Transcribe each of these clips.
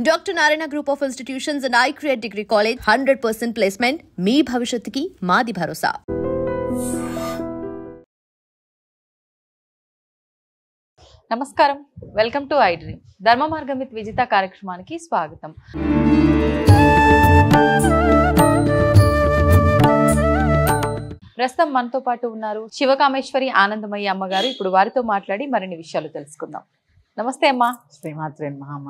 Dr. Narayana Group of Institutions and iCreate Degree College 100% placement. మీ భవిష్యత్తుకి మాది భరోసా. నమస్కారం, welcome to I dream. ధర్మ మార్గం విత్ విజిత కార్యక్రమానికి స్వాగతం. ప్రస్తుతం మనతో పాటు ఉన్నారు శివకామేశ్వరి ఆనందమయ్య అమ్మగారు. ఇప్పుడు వారితో మాట్లాడి మరిన్ని విషయాలు తెలుసుకుందాం. నమస్తే అమ్మా. శ్రీమాత్రే మహామ.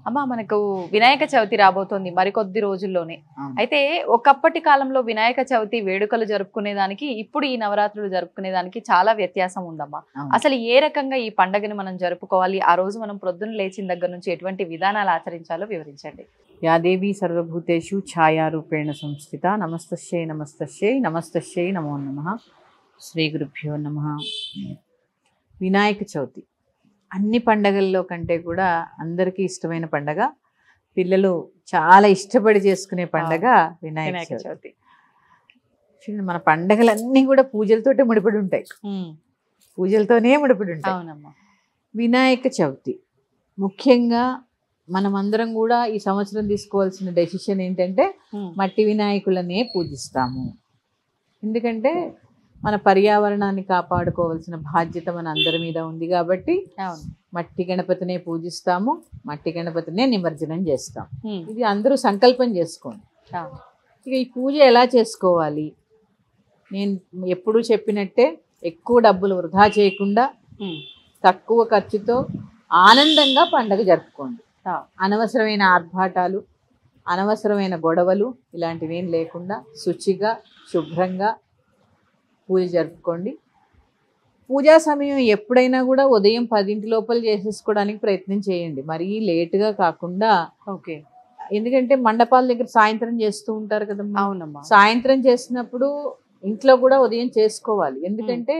అమ్మ, మనకు వినాయక చవితి రాబోతోంది మరికొద్ది రోజుల్లోనే. అయితే ఒకప్పటి కాలంలో వినాయక చవితి వేడుకలు జరుపుకునే దానికి ఇప్పుడు ఈ నవరాత్రులు జరుపుకునే దానికి చాలా వ్యత్యాసం ఉందమ్మా. అసలు ఏ రకంగా ఈ పండుగని మనం జరుపుకోవాలి, ఆ రోజు మనం ప్రొద్దున లేచిన దగ్గర నుంచి ఎటువంటి విధానాలు ఆచరించాలో వివరించండి. యా దేవి సర్వభూతేషు ఛాయారూపేణ సంస్థిత. నమస్తస్యై నమస్తస్యై నమస్తస్యై నమో నమః. శ్రీ గురుభ్యో నమః. వినాయక చవితి అన్ని పండగల్లో కంటే కూడా అందరికీ ఇష్టమైన పండగ, పిల్లలు చాలా ఇష్టపడి చేసుకునే పండగ వినాయక చవితి. మన పండగలన్నీ కూడా పూజలతోటే ముడిపడి ఉంటాయి, పూజలతోనే ముడిపడి ఉంటాయి. వినాయక చవితి ముఖ్యంగా మనమందరం కూడా ఈ సంవత్సరం తీసుకోవాల్సిన డెసిషన్ ఏంటంటే మట్టి వినాయకులనే పూజిస్తాము. ఎందుకంటే మన పర్యావరణాన్ని కాపాడుకోవాల్సిన బాధ్యత మన అందరి మీద ఉంది కాబట్టి మట్టి గణపతినే పూజిస్తాము, మట్టి గణపతినే నిమజ్జనం చేస్తాం. ఇది అందరూ సంకల్పం చేసుకోండి. ఇక ఈ పూజ ఎలా చేసుకోవాలి, నేను ఎప్పుడూ చెప్పినట్టే ఎక్కువ డబ్బులు వృధా చేయకుండా తక్కువ ఖర్చుతో ఆనందంగా పండగ జరుపుకోండి. అనవసరమైన ఆర్భాటాలు, అనవసరమైన గొడవలు ఇలాంటివి ఏం లేకుండా శుచిగా శుభ్రంగా పూజ జరుపుకోండి. పూజా సమయం ఎప్పుడైనా కూడా ఉదయం 10 లోపల చేసేసుకోవడానికి ప్రయత్నం చేయండి, మరీ లేటుగా కాకుండా. ఓకే. ఎందుకంటే మండపాల దగ్గర సాయంత్రం చేస్తూ ఉంటారు కదా. అవునమ్మా. సాయంత్రం చేసినప్పుడు ఇంట్లో కూడా ఉదయం చేసుకోవాలి. ఎందుకంటే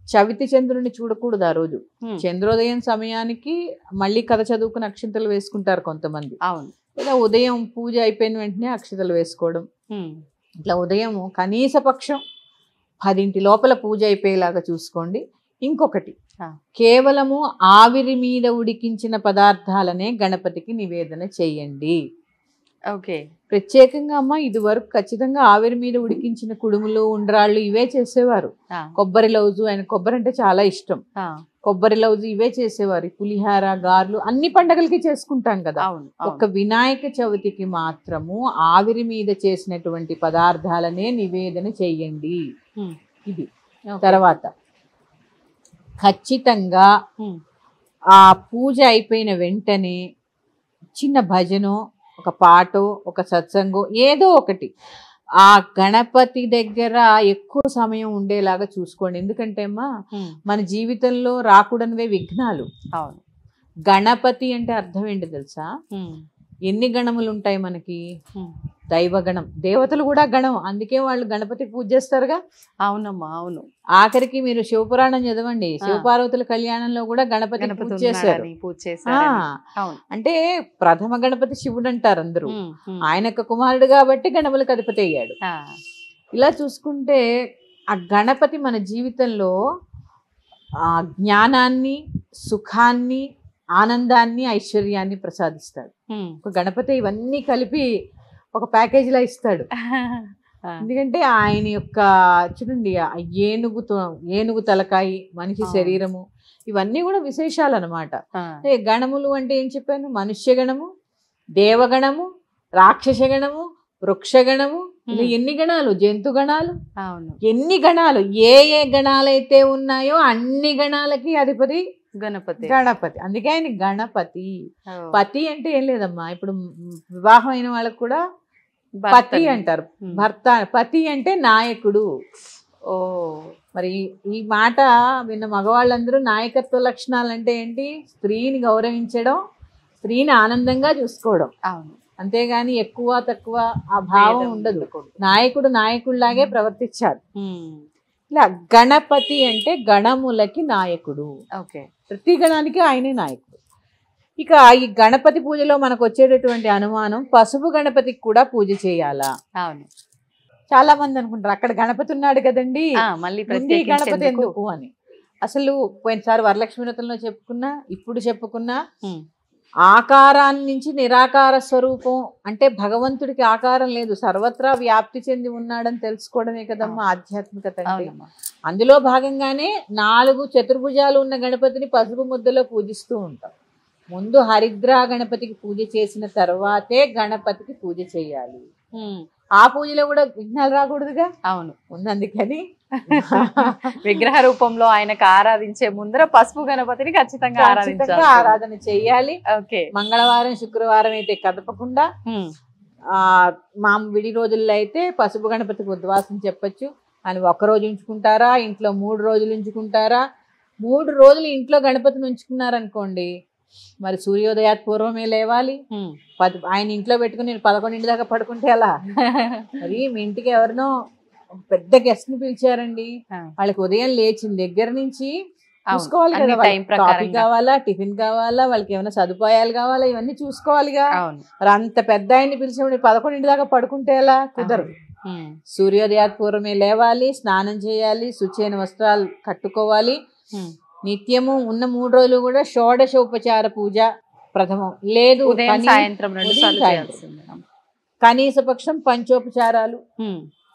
చవితి చంద్రుడిని చూడకూడదు ఆ రోజు. చంద్రోదయం సమయానికి మళ్ళీ కథ చదువుకుని అక్షింతలు వేసుకుంటారు కొంతమంది. అవును. ఇలా ఉదయం పూజ అయిపోయిన వెంటనే అక్షింతలు వేసుకోవడం. ఇట్లా ఉదయం కనీస పక్షం 10 లోపల పూజ అయిపోయేలాగా చూసుకోండి. ఇంకొకటి, కేవలము ఆవిరి మీద ఉడికించిన పదార్థాలనే గణపతికి నివేదన చేయండి. ఓకే. ప్రత్యేకంగా అమ్మ ఇది వరకు ఖచ్చితంగా ఆవిరి మీద ఉడికించిన కుడుములు ఉండ్రాళ్ళు ఇవే చేసేవారు. కొబ్బరి లౌజు, ఆయన కొబ్బరి అంటే చాలా ఇష్టం, కొబ్బరి లౌజు ఇవే చేసేవారు. పులిహార, గారెలు అన్ని పండగలకి చేసుకుంటాం కదా. ఒక వినాయక చవితికి మాత్రము ఆవిరి మీద చేసినటువంటి పదార్థాలనే నివేదన చెయ్యండి. ఇది తర్వాత ఖచ్చితంగా ఆ పూజ అయిపోయిన వెంటనే చిన్న భజనో, ఒక పాటో, ఒక సత్సంగో ఏదో ఒకటి ఆ గణపతి దగ్గర ఎక్కువ సమయం ఉండేలాగా చూసుకోండి. ఎందుకంటే అమ్మా మన జీవితంలో రాకూడనివే విఘ్నాలు. అవును. గణపతి అంటే అర్థం ఏంటి తెలుసా? ఎన్ని గణములు ఉంటాయి మనకి? దైవగణం, దేవతలు కూడా గణం, అందుకే వాళ్ళు గణపతి పూజ చేస్తారుగా. అవునమ్మా, అవును. ఆఖరికి మీరు శివపురాణం చదవండి, శివపార్వతుల కళ్యాణంలో కూడా గణపతి పూజ చేశారు. అంటే ప్రథమ గణపతి శివుడు అంటారు అందరూ, ఆయన యొక్క కుమారుడు కాబట్టి గణములకు అధిపతి అయ్యాడు. ఇలా చూసుకుంటే ఆ గణపతి మన జీవితంలో ఆ జ్ఞానాన్ని, సుఖాన్ని, ఆనందాన్ని, ఐశ్వర్యాన్ని ప్రసాదిస్తాడు. ఒక గణపతి ఇవన్నీ కలిపి ఒక ప్యాకేజీలా ఇస్తాడు. ఎందుకంటే ఆయన యొక్క చూడండి, ఏనుగు తలకాయి, మనిషి శరీరము, ఇవన్నీ కూడా విశేషాలు అనమాట. గణములు అంటే ఏం చెప్పాను? మనుష్య గణము, దేవగణము, రాక్షస గణము, వృక్షగణము, ఎన్ని గణాలు, జంతు గణాలు, ఎన్ని గణాలు, ఏ ఏ గణాలైతే ఉన్నాయో అన్ని గణాలకి అధిపతి గణపతి. అందుకే ఆయన గణపతి. పతి అంటే ఏం లేదమ్మా, ఇప్పుడు వివాహం అయిన వాళ్ళకు కూడా పతి అంటారు, భర్త. పతి అంటే నాయకుడు. ఓ మరి ఈ మాట విన్న మగవాళ్ళందరూ నాయకత్వ లక్షణాలు అంటే ఏంటి? స్త్రీని గౌరవించడం, స్త్రీని ఆనందంగా చూసుకోవడం. అవును. అంతేగాని ఎక్కువ తక్కువ ఆ భావం ఉండదు. నాయకుడు నాయకుడిలాగే ప్రవర్తించాలి. ఇలా గణపతి అంటే గణములకి నాయకుడు. ఓకే. ప్రతి గణానికి ఆయనే నాయకుడు. ఇక ఈ గణపతి పూజలో మనకు వచ్చేటటువంటి అనుమానం, పసుపు గణపతికి కూడా పూజ చేయాలా? అవును. చాలా మంది అనుకుంటారు అక్కడ గణపతి ఉన్నాడు కదండి, మళ్ళీ గణపతి ఎందుకు అని. అసలు పోయినసారి వరలక్ష్మి వ్రతంలో చెప్పుకున్నా, ఇప్పుడు చెప్పుకున్నా, ఆకారాన్ని నుంచి నిరాకార స్వరూపం అంటే భగవంతుడికి ఆకారం లేదు, సర్వత్రా వ్యాప్తి చెంది ఉన్నాడని తెలుసుకోవడమే కదమ్మా ఆధ్యాత్మికత అంటే. అందులో భాగంగానే 4 చతుర్భుజాలు ఉన్న గణపతిని పసుపు ముద్దలో పూజిస్తూ ఉంటాం. ముందు హరిద్రా గణపతికి పూజ చేసిన తర్వాతే గణపతికి పూజ చేయాలి. ఆ పూజలో కూడా విఘ్నాలు రాకూడదుగా. అవును, ఉన్నందుకని విగ్రహ రూపంలో ఆయనకు ఆరాధించే ముందర పసుపు గణపతిని ఖచ్చితంగా ఆరాధన చెయ్యాలి. మంగళవారం శుక్రవారం అయితే కదపకుండా, మా విడి రోజుల్లో అయితే పసుపు గణపతికి ఉద్వాసం చెప్పచ్చు. అని 1 రోజు ఉంచుకుంటారా, ఇంట్లో 3 రోజులు ఉంచుకుంటారా? 3 రోజులు ఇంట్లో గణపతిని ఉంచుకున్నారనుకోండి, మరి సూర్యోదయాత్ పూర్వమే లేవాలి. ఆయన ఇంట్లో పెట్టుకుని నేను 11 దాకా పడుకుంటే ఎలా? మరి మీ ఇంటికి ఎవరినో పెద్ద గెస్ట్ ని పిలిచారండి, వాళ్ళకి ఉదయం లేచిన దగ్గర నుంచి చూసుకోవాలి కదా, కాఫీ కావాలా, టిఫిన్ కావాలా, వాళ్ళకి ఏమైనా సదుపాయాలు కావాలా, ఇవన్నీ చూసుకోవాలిగా. మరి అంత పెద్ద ఆయన్ని పిలిచినప్పుడు 11 దాకా పడుకుంటే ఎలా? కుదరదు. సూర్యోదయాత్ పూర్వమే లేవాలి, స్నానం చేయాలి, శుచైన వస్త్రాలు కట్టుకోవాలి. నిత్యము ఉన్న 3 రోజులు కూడా షోడశ ఉపచార పూజ ప్రథమం, లేదు సాయంత్రం కనీస పక్షం పంచోపచారాలు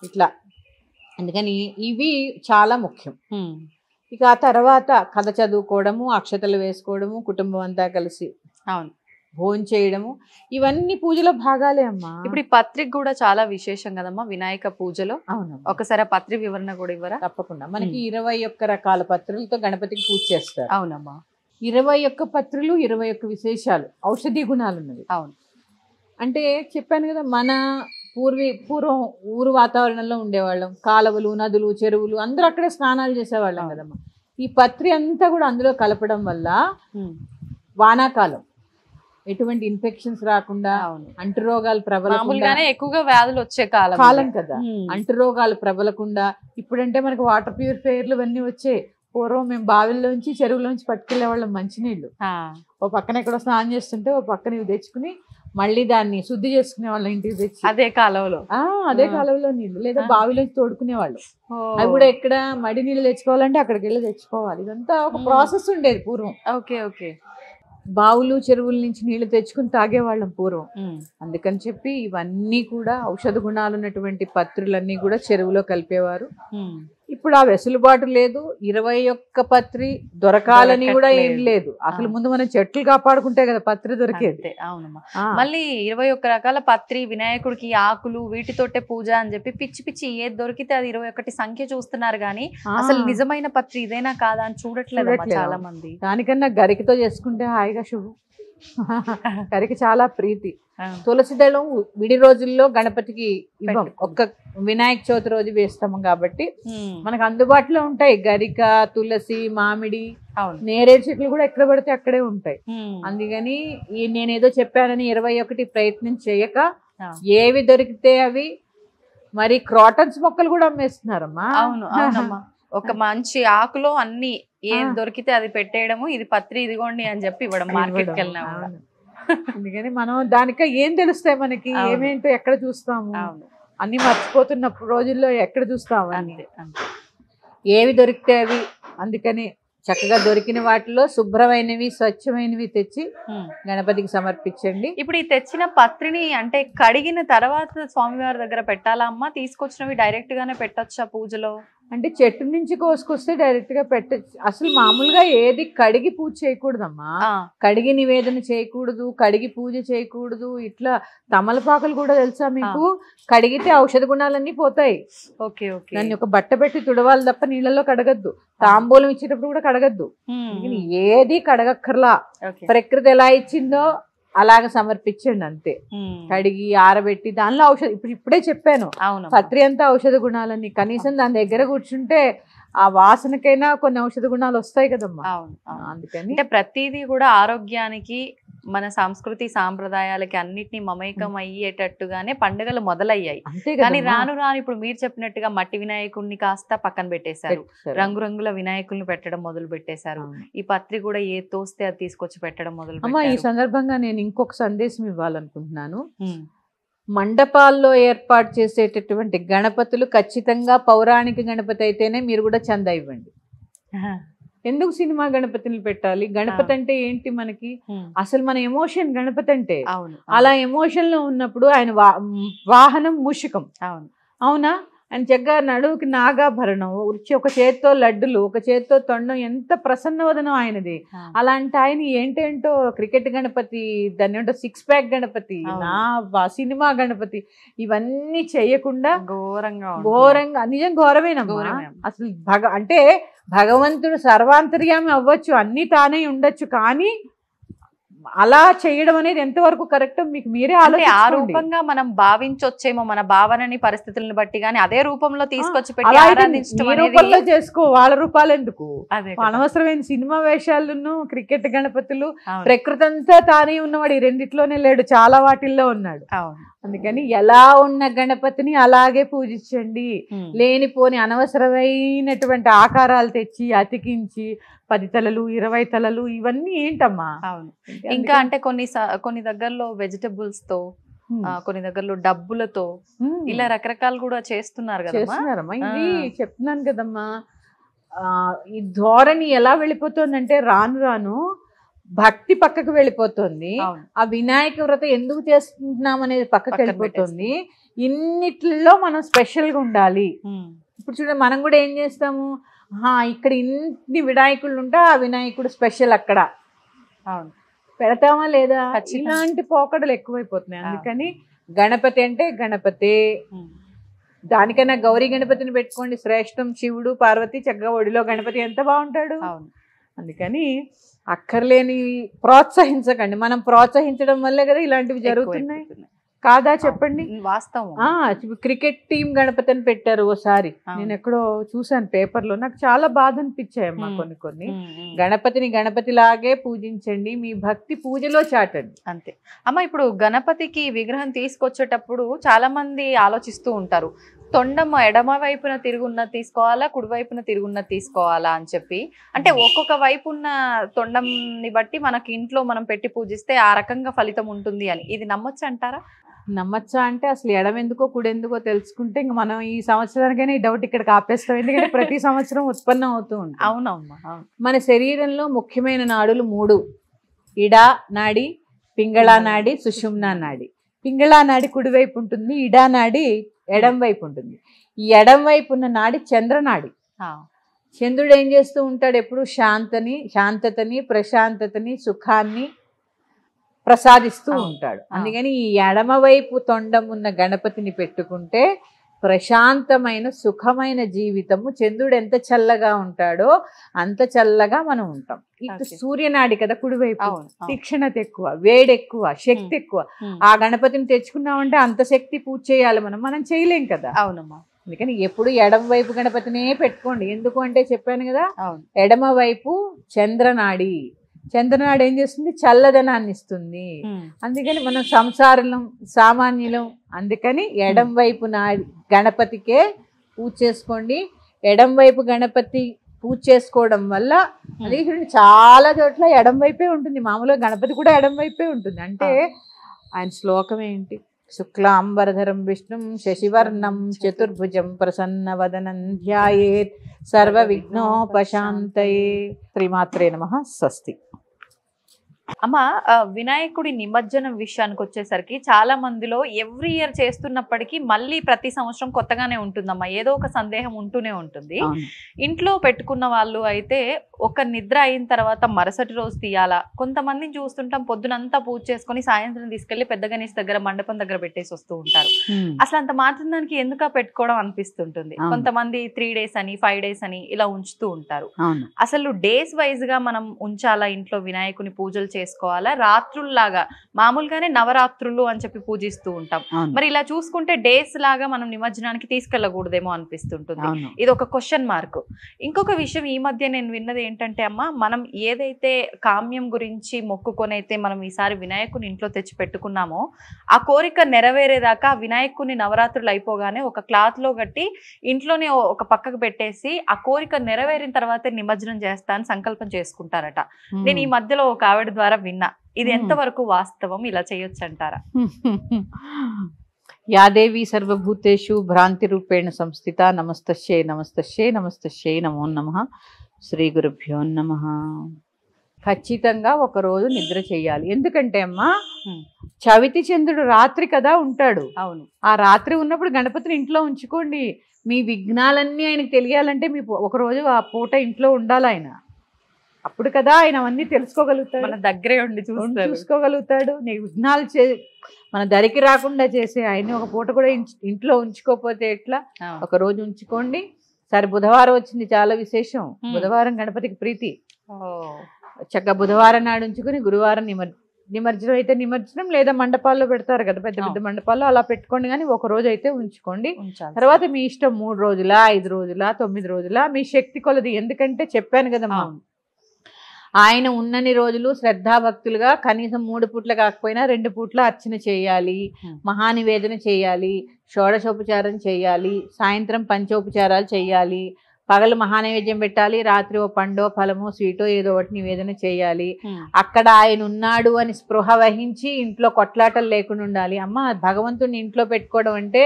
ఇట్లా. అందుకని ఇవి చాలా ముఖ్యం. ఇక ఆ తర్వాత కథ చదువుకోవడము, అక్షతలు వేసుకోవడము, కుటుంబం అంతా కలిసి భోజనం చేయడము, ఇవన్నీ పూజలో భాగాలే అమ్మా. ఇప్పుడు ఈ పత్రిక కూడా చాలా విశేషం కదమ్మా వినాయక పూజలో. ఒకసారి ఆ పత్రి వివరణ కూడా ఇవ్వరా? తప్పకుండా. మనకి 21 రకాల పత్రులతో గణపతికి పూజ చేస్తారు. అవునమ్మా. 21 పత్రులు, 21 విశేషాలు, ఔషధీ గుణాలు ఉన్నవి. అవును. అంటే చెప్పాను కదా, మన పూర్వం ఊరు వాతావరణంలో ఉండేవాళ్ళం. కాలువలు, నదులు, చెరువులు, అందరూ అక్కడే స్నానాలు చేసేవాళ్ళం కదమ్మా. ఈ పత్రి అంతా కూడా అందులో కలపడం వల్ల వానాకాలం ఎటువంటి ఇన్ఫెక్షన్స్ రాకుండా, అంటురోగాలు ప్రబలకుండా, ఎక్కువగా వ్యాధులు వచ్చే కాలం కదా, అంటురోగాలు ప్రబలకుండా. ఇప్పుడంటే మనకు వాటర్ ప్యూరిఫైయర్లు ఇవన్నీ వచ్చాయి. పూర్వం మేము బావిల్లోంచి చెరువులోంచి పట్టుకెళ్లే వాళ్ళం మంచినీళ్ళు. ఓ పక్కన ఎక్కడో స్నానం చేస్తుంటే ఓ పక్కన ఇవి తెచ్చుకుని మళ్ళీ దాన్ని శుద్ధి చేసుకునే వాళ్ళం ఇంటికి తెచ్చి. అదే కాలువలో నీళ్లు, లేదా బావిలోంచి తోడుకునే వాళ్ళు. అవి కూడా ఎక్కడ మడి నీళ్ళు తెచ్చుకోవాలంటే అక్కడికి వెళ్ళి తెచ్చుకోవాలి. ఇదంతా ఒక ప్రాసెస్ ఉండేది పూర్వం. బావులు చెరువుల నుంచి నీళ్లు తెచ్చుకుని తాగేవాళ్ళం పూర్వం. అందుకని చెప్పి ఇవన్నీ కూడా ఔషధ గుణాలు ఉన్నటువంటి పత్రులన్నీ కూడా చెరువులో కలిపేవారు. ఇప్పుడు ఆ వెసులుబాటు లేదు. 21 పత్రి దొరకాలని కూడా ఏం లేదు. అసలు ముందు మనం చెట్లు కాపాడుకుంటే కదా పత్రి దొరికేది. అవునమ్మా. మళ్ళీ 21 రకాల పత్రి, వినాయకుడికి ఆకులు, వీటితోటే పూజ అని చెప్పి పిచ్చి పిచ్చి ఏది దొరికితే అది 21 సంఖ్య చూస్తున్నారు గానీ అసలు నిజమైన పత్రి ఇదేనా కాదా అని చూడట్లేదు చాలా మంది. దానికన్నా గరికతో చేసుకుంటే హాయిగా శుభం. గరికి చాలా ప్రీతి. తులసి దళం విడి రోజుల్లో గణపతికి ఇవ్వం, ఒక్క వినాయక చవితి రోజు వేస్తాము కాబట్టి మనకు అందుబాటులో ఉంటాయి. గరిక, తులసి, మామిడి, నేరేడు చెట్లు కూడా ఎక్కడ పడితే అక్కడే ఉంటాయి. అందుకని నేనేదో చెప్పానని 21 ప్రయత్నం చేయక ఏవి దొరికితే అవి. మరి క్రాటన్స్ మొక్కలు కూడా అమ్మేస్తున్నారమ్మా. అవునమ్మా. ఒక మంచి ఆకులో అన్ని ఏది దొరికితే అది పెట్టేయడము, ఇది పత్రి ఇదిగోండి అని చెప్పి ఇవ్వడం మార్కెట్కి వెళ్ళినా. అందుకని మనం దానిక ఏం తెలుస్తాయి మనకి, ఏమేంటో ఎక్కడ చూస్తాము, అన్ని మర్చిపోతున్న రోజుల్లో ఎక్కడ చూస్తాము అని. ఏవి దొరికితే అవి. అందుకని చక్కగా దొరికిన వాటిలో శుభ్రమైనవి, స్వచ్ఛమైనవి తెచ్చి గణపతికి సమర్పించండి. ఇప్పుడు ఈ తెచ్చిన పత్రిని అంటే కడిగిన తర్వాత స్వామివారి దగ్గర పెట్టాలా అమ్మా? తీసుకొచ్చినవి డైరెక్ట్ గానే పెట్టొచ్చా పూజలో? అంటే చెట్టు నుంచి కోసుకొస్తే డైరెక్ట్ గా పెట్టచ్చు. అసలు మామూలుగా ఏది కడిగి పూజ చేయకూడదమ్మా. కడిగి నివేదన చేయకూడదు, కడిగి పూజ చేయకూడదు. ఇట్లా తమలపాకులు కూడా తెలుసా మీకు? కడిగితే ఔషధ గుణాలన్నీ పోతాయి. దాన్ని ఒక బట్ట పెట్టి తుడవాలి తప్ప నీళ్ళలో కడగద్దు. తాంబూలం ఇచ్చేటప్పుడు కూడా కడగద్దు. ఏది కడగక్కర్లా. ప్రకృతి ఎలా ఇచ్చిందో అలాగ సమర్పించండి అంతే. కడిగి ఆరబెట్టి దానిలో ఔషధం, ఇప్పుడే చెప్పాను పత్రి అంతా ఔషధ గుణాలని. కనీసం దాని దగ్గర కూర్చుంటే ఆ వాసనకైనా కొన్ని ఔషధ గుణాలు వస్తాయి కదమ్మా. అందుకని అంటే ప్రతిదీ కూడా ఆరోగ్యానికి, మన సంస్కృతి సాంప్రదాయాలకి అన్నిటినీ మమేకం అయ్యేటట్టుగానే పండుగలు మొదలయ్యాయి. కానీ రాను రాను ఇప్పుడు మీరు చెప్పినట్టుగా మట్టి వినాయకుడిని కాస్త పక్కన పెట్టేశారు, రంగురంగుల వినాయకుల్ని పెట్టడం మొదలు పెట్టేశారు. ఈ పత్రి కూడా ఏ తోస్తే అది తీసుకొచ్చి పెట్టడం మొదలు పెట్టారు. ఈ సందర్భంగా నేను ఇంకొక సందేశం ఇవ్వాలనుకుంటున్నాను. మండపాల్లో ఏర్పాటు చేసేటటువంటి గణపతులు ఖచ్చితంగా పౌరాణిక గణపతి అయితేనే మీరు కూడా చందా ఇవ్వండి. ఎందుకు సినిమా గణపతిని పెట్టాలి? గణపతి అంటే ఏంటి మనకి? అసలు మన ఎమోషన్ గణపతి అంటే. అలా ఎమోషన్ లో ఉన్నప్పుడు ఆయన వాహనం మూషికం. అవునా? ఆయన చక్కగా నడువుకి నాగాభరణం, ఒక చేత్తో లడ్డులు, ఒక చేత్తో తొండం, ఎంత ప్రసన్నవదనం ఆయనది. అలాంటి ఆయన ఏంటేంటో క్రికెట్ గణపతి, దాన్ని ఏంటో 6 ప్యాక్ గణపతి, సినిమా గణపతి, ఇవన్నీ చేయకుండా ఘోరంగా నిజం ఘోరమేనమ్మా. అసలు అంటే భగవంతుడు సర్వాంతర్యామి అవ్వచ్చు, అన్ని తానే ఉండొచ్చు, కానీ అలా చేయడం అనేది ఎంతవరకు కరెక్ట్ మీకు మీరే ఆలోచించుకోండి. ఆ రూపంగా మనం భావించొచ్చేమో మన భావనని, పరిస్థితులను బట్టి, కానీ అదే రూపంలో తీసుకొచ్చి పెట్టి రూపంలో చేసుకో, వాళ్ళ రూపాలు ఎందుకు? అనవసరమైన సినిమా వేషాలను, క్రికెట్ గణపతులు, ప్రకృతి అంతా తానే ఉన్నవాడు ఈ రెండిట్లోనే లేడు, చాలా వాటిల్లో ఉన్నాడు. అందుకని ఎలా ఉన్న గణపతిని అలాగే పూజించండి. లేనిపోని అనవసరమైనటువంటి ఆకారాలు తెచ్చి అతికించి 10 తలలు 20 తలలు ఇవన్నీ ఏంటమ్మా? ఇంకా అంటే కొన్ని దగ్గరలో వెజిటబుల్స్ తో, కొన్ని దగ్గరలో డబ్బులతో ఇలా రకరకాలు కూడా చేస్తున్నారమ్మా. ఇది చెప్తున్నాను కదమ్మా, ఈ ధోరణి ఎలా వెళ్ళిపోతుందంటే రాను రాను భక్తి పక్కకు వెళ్ళిపోతుంది. ఆ వినాయక వ్రతం ఎందుకు చేసుకుంటున్నాం అనేది పక్కకు వెళ్ళిపోతుంది. ఇన్నిట్లో మనం స్పెషల్ గా ఉండాలి. ఇప్పుడు చూడండి, మనం కూడా ఏం చేస్తాము, ఇక్కడ ఇన్ని వినాయకుళ్ళు ఉంటే ఆ వినాయకుడు స్పెషల్ అక్కడ పెడతామా లేదా? ఇలాంటి పోకడలు ఎక్కువైపోతున్నాయి. అందుకని గణపతి అంటే గణపతి, దానికన్నా గౌరీ గణపతిని పెట్టుకోండి శ్రేష్టం. శివుడు పార్వతి చక్కగా ఒడిలో గణపతి ఎంత బాగుంటాడు. అందుకని అక్కర్లేని ప్రోత్సహించకండి. మనం ప్రోత్సహించడం వల్లే కదా ఇలాంటివి జరుగుతున్నాయి, కాదా చెప్పండి? వాస్తవం. క్రికెట్ టీం గణపతి అని పెట్టారు ఓసారి, నేను ఎక్కడో చూసాను పేపర్లో, నాకు చాలా బాధ అనిపించాయమ్మా. కొన్ని గణపతిని గణపతి లాగే పూజించండి, మీ భక్తి పూజలో చాటండి, అంతే అమ్మ. ఇప్పుడు గణపతికి విగ్రహం తీసుకొచ్చేటప్పుడు చాలా మంది ఆలోచిస్తూ ఉంటారు, తొండం ఎడమ వైపున తిరుగున్నది తీసుకోవాలా, కుడి వైపున తిరుగున్నది తీసుకోవాలా అని చెప్పి. అంటే ఒక్కొక్క వైపు ఉన్న తొండంని బట్టి మనకి ఇంట్లో మనం పెట్టి పూజిస్తే ఆ రకంగా ఫలితం ఉంటుంది అని, ఇది నమ్మొచ్చు అంటారా? నమ్మచ్చా అంటే అసలు ఎడమెందుకో కుడెందుకో తెలుసుకుంటే ఇంక మనం ఈ సంవత్సరానికైనా ఈ డౌట్ ఇక్కడికి ఆపేస్తాం. ఎందుకంటే ప్రతి సంవత్సరం ఉత్పన్నం అవుతూ ఉంటుంది. అవునమ్మా. మన శరీరంలో ముఖ్యమైన నాడులు 3: ఇడా నాడి, పింగళా నాడి, సుషుమ్నా నాడి. పింగళా నాడి కుడివైపు ఉంటుంది, ఇడా నాడి ఎడం వైపు ఉంటుంది. ఈ ఎడం వైపు ఉన్న నాడి చంద్రనాడి. చంద్రుడు ఏం చేస్తూ ఉంటాడు? ఎప్పుడు శాంతతని, ప్రశాంతతని, సుఖాన్ని ప్రసాదిస్తూ ఉంటాడు. అందుకని ఈ ఎడమ వైపు తొండం ఉన్న గణపతిని పెట్టుకుంటే ప్రశాంతమైన సుఖమైన జీవితము. చంద్రుడు ఎంత చల్లగా ఉంటాడో అంత చల్లగా మనం ఉంటాం. ఇటు సూర్యనాడి కదా కుడివైపు, తీక్షణత ఎక్కువ, వేడి ఎక్కువ, శక్తి ఎక్కువ. ఆ గణపతిని తెచ్చుకున్నామంటే అంత శక్తి పూజ చేయాలి, మనం చేయలేం కదా. అవునమ్మా. అందుకని ఎప్పుడు ఎడమ వైపు గణపతినే పెట్టుకోండి. ఎందుకు అంటే చెప్పాను కదా, ఎడమ వైపు చంద్రనాడి. చంద్రనాడు ఏం చేస్తుంది? చల్లదనాన్ని ఇస్తుంది. అందుకని మనం సంసారం సామాన్యులం. అందుకని ఎడం వైపు గణపతికే పూజ చేసుకోండి. ఎడం వైపు గణపతి పూజ చేసుకోవడం వల్ల అది చాలా చోట్ల ఎడం వైపే ఉంటుంది. మామూలుగా గణపతి కూడా ఎడం వైపే ఉంటుంది. అంటే ఆయన శ్లోకం ఏంటి? శుక్లాంబరధరం విష్ణుం శశివర్ణం చతుర్భుజం ప్రసన్నవదనం ధ్యాయేత్ సర్వ విఘ్నోపశాంతయే. శ్రీమాత్రే నమః. స్వస్తి. అమ్మ, వినాయకుడి నిమజ్జనం విషయానికి వచ్చేసరికి చాలా మందిలో ఎవ్రీ ఇయర్ చేస్తున్నప్పటికీ మళ్ళీ ప్రతి సంవత్సరం కొత్తగానే ఉంటుందమ్మా. ఏదో ఒక సందేహం ఉంటూనే ఉంటుంది. ఇంట్లో పెట్టుకున్న వాళ్ళు అయితే ఒక నిద్ర అయిన తర్వాత మరుసటి రోజు తీయాలా? కొంతమందిని చూస్తుంటాం పొద్దునంతా పూజ చేసుకుని సాయంత్రం తీసుకెళ్లి పెద్ద గణేష్ దగ్గర మండపం దగ్గర పెట్టేసి వస్తూ ఉంటారు. అసలు అంత మాత్రం దానికి ఎందుకు పెట్టుకోవడం అనిపిస్తుంటుంది. కొంతమంది 3 days అని 5 days అని ఇలా ఉంచుతూ ఉంటారు. అసలు డేస్ వైజ్ గా మనం ఉంచాలా ఇంట్లో వినాయకుని పూజలు చేసుకోవాలా? రాత్రుల్లాగా మామూలుగానే నవరాత్రులు అని చెప్పి పూజిస్తూ ఉంటాం. మరి ఇలా చూసుకుంటే డేస్ లాగా మనం నిమజ్జనానికి తీసుకెళ్లకూడదేమో అనిపిస్తుంటుంది. ఇది ఒక క్వశ్చన్ మార్క్. ఇంకొక విషయం ఈ మధ్య నేను విన్నది ఏంటంటే అమ్మ, మనం ఏదైతే కామ్యం గురించి మొక్కుకొనైతే మనం ఈసారి వినాయకుని ఇంట్లో తెచ్చి పెట్టుకున్నామో ఆ కోరిక నెరవేరేదాకా వినాయకుని నవరాత్రులు అయిపోగానే ఒక క్లాత్ లో కట్టి ఇంట్లోనే ఒక పక్కకు పెట్టేసి ఆ కోరిక నెరవేరిన తర్వాతే నిమజ్జనం చేస్తా అని సంకల్పం చేసుకుంటారట. నేను ఈ మధ్యలో ఒక ఆవిడ ద్వారా విన్నా. ఇది ఎంతవరకు వాస్తవం? ఇలా చేయొచ్చు అంటారా? యాదేవి సర్వభూతేషు భ్రాంతి రూపేణ సంస్థిత. నమస్తస్యై నమస్తస్యై నమస్తస్యై నమో నమః. శ్రీ గురుభ్యో నమః. ఖచ్చితంగా ఒక రోజు నిద్ర చేయాలి. ఎందుకంటే అమ్మా చవితి చంద్రుడు రాత్రి కదా ఉంటాడు. అవును. ఆ రాత్రి ఉన్నప్పుడు గణపతిని ఇంట్లో ఉంచుకోండి. మీ విఘ్నాలన్నీ ఆయనకు తెలియాలంటే మీ ఒక రోజు ఆ పూట ఇంట్లో ఉండాలి ఆయన. అప్పుడు కదా ఆయన అవన్నీ తెలుసుకోగలుగుతాడు, మన దగ్గరే ఉండి చూసుకోగలుగుతాడు. నీ విఘ్నాలు మన దరికి రాకుండా చేసే ఆయన్ని ఒక పూట కూడా ఇంట్లో ఉంచుకోకపోతే ఎట్లా? ఒక రోజు ఉంచుకోండి. సరే, బుధవారం వచ్చింది, చాలా విశేషం. బుధవారం గణపతికి ప్రీతి. చక్కగా బుధవారం నాడు ఉంచుకుని గురువారం నిమజ్జనం అయితే నిమజ్జనం, లేదా మండపాల్లో పెడతారు కదా, పెద్ద పెద్ద మండపాల్లో, అలా పెట్టుకోండి. కానీ ఒక రోజు అయితే ఉంచుకోండి. తర్వాత మీ ఇష్టం 3 రోజులా, 5 రోజులా, 9 రోజులా, మీ శక్తి కొలది. ఎందుకంటే చెప్పాను కదమ్మా, ఆయన ఉన్నన్ని రోజులు శ్రద్ధాభక్తులుగా కనీసం 3 పూట్ల కాకపోయినా 2 పూట్ల అర్చన చేయాలి, మహానివేదన చేయాలి, షోడశోపచారం చేయాలి, సాయంత్రం పంచోపచారాలు చేయాలి, పగలు మహానైవేద్యం పెట్టాలి, రాత్రి ఓ పండో ఫలమో స్వీటో ఏదో ఒకటి నివేదన చేయాలి. అక్కడ ఆయన ఉన్నాడు అని స్పృహ వహించి ఇంట్లో కొట్లాటలు లేకుండా ఉండాలి. అమ్మ, భగవంతుడిని ఇంట్లో పెట్టుకోవడం అంటే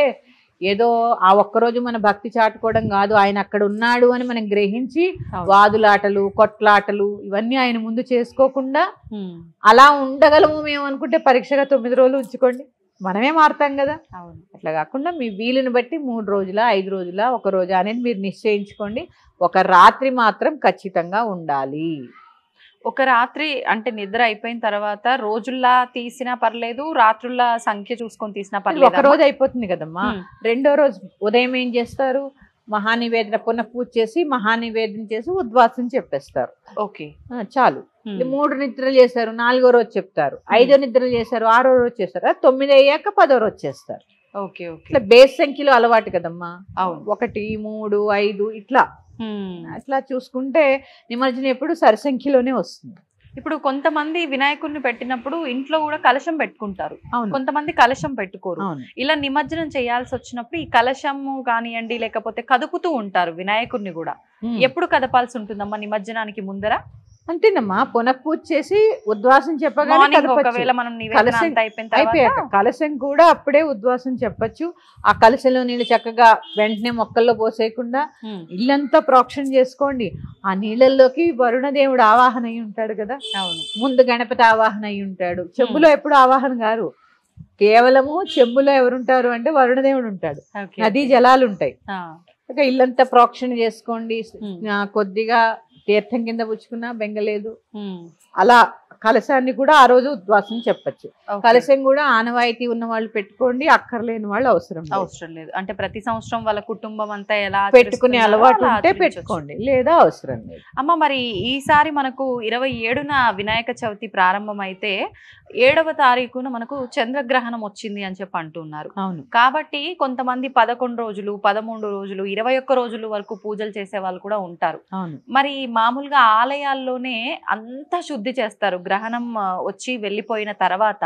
ఏదో ఆ ఒక్కరోజు మన భక్తి చాటుకోవడం కాదు. ఆయన అక్కడ ఉన్నాడు అని మనం గ్రహించి వాదులాటలు, కొట్లాటలు ఇవన్నీ ఆయన ముందు చేసుకోకుండా అలా ఉండగలము మేము అనుకుంటే పరీక్షగా 9 రోజులు ఉంచుకోండి, మనమే మారుతాం కదా. అట్లా కాకుండా మీ వీలుని బట్టి 3 రోజులా, 5 రోజులా, 1 రోజు అనేది మీరు నిశ్చయించుకోండి. ఒక రాత్రి మాత్రం ఖచ్చితంగా ఉండాలి. ఒక రాత్రి అంటే నిద్ర అయిపోయిన తర్వాత రోజుల్లా తీసినా పర్లేదు, రాత్రుల సంఖ్య చూసుకొని తీసినా పర్లేదు. ఒక రోజు అయిపోతుంది కదమ్మా. రెండో రోజు ఉదయం ఏం చేస్తారు? మహానివేదన పునః పూజ చేసి మహానివేదన చేసి ఉద్వాసం చెప్పేస్తారు. ఓకే, చాలు. 3 నిద్రలు చేశారు, 4వ రోజు చెప్తారు. 5వ నిద్రలు చేశారు, 6వ రోజు చేస్తారు. 9 అయ్యాక 10వ రోజు చేస్తారు. Okay okay. ఇట్లా బేస్ సంఖ్యలో అలవాటు కదమ్మా. 1, 3, 5 ఇట్లా అట్లా చూసుకుంటే నిమజ్జనం ఎప్పుడు సరి సంఖ్యలోనే వస్తుంది. ఇప్పుడు కొంతమంది వినాయకుడిని పెట్టినప్పుడు ఇంట్లో కూడా కలశం పెట్టుకుంటారు, కొంతమంది కలశం పెట్టుకోరు. ఇలా నిమజ్జనం చేయాల్సి వచ్చినప్పుడు ఈ కలశము కానివ్వండి, లేకపోతే కదుపుతూ ఉంటారు వినాయకుడిని కూడా. ఎప్పుడు కదపాల్సి ఉంటుందమ్మా నిమజ్జనానికి ముందర? అంతేనమ్మా, పునఃపూజ చేసి ఉద్వాసం చెప్పగానే కలశం కూడా అప్పుడే ఉద్వాసం చెప్పచ్చు. ఆ కలశంలో నీళ్ళు చక్కగా వెంటనే మొక్కల్లో పోసేయకుండా ఇల్లంతా ప్రోక్షణ చేసుకోండి. ఆ నీళ్ళల్లోకి వరుణదేవుడు ఆవాహన అయి ఉంటాడు కదా. ముందు గణపతి ఆవాహన అయి ఉంటాడు. చెంబులో ఎప్పుడు ఆవాహన గారు, కేవలము చెంబులో ఎవరుంటారు అంటే వరుణదేవుడు ఉంటాడు. నదీ జలాలు ఉంటాయి. ఇల్లంతా ప్రోక్షణ చేసుకోండి. కొద్దిగా తీర్థం కింద పుచ్చుకున్నా బెంగలేదు. అలా కలశాన్ని కూడా ఆ రోజు ఉద్వాసం చెప్పచ్చు. కలశం కూడా ఆనవాయితీ ఉన్న వాళ్ళు పెట్టుకోండి, అక్కర్లేని వాళ్ళు అవసరం లేదు. అంటే ప్రతి సంవత్సరం వాళ్ళ కుటుంబం అంతా ఎలా పెట్టుకునే అలవాటు ఉంటే పెట్టుకోండి, లేదా అవసరం లేదు. అమ్మ, మరి ఈసారి మనకు 27న వినాయక చవితి ప్రారంభం అయితే 7వ తారీఖున మనకు చంద్రగ్రహణం వచ్చింది అని చెప్పి అంటున్నారు. అవును. కాబట్టి కొంతమంది 11 రోజులు, 13 రోజులు, 21 రోజులు వరకు పూజలు చేసే వాళ్ళు కూడా ఉంటారు. మరి మామూలుగా ఆలయాల్లోనే అంతా శుద్ధి చేస్తారు గ్రహణం వచ్చి వెళ్ళిపోయిన తర్వాత.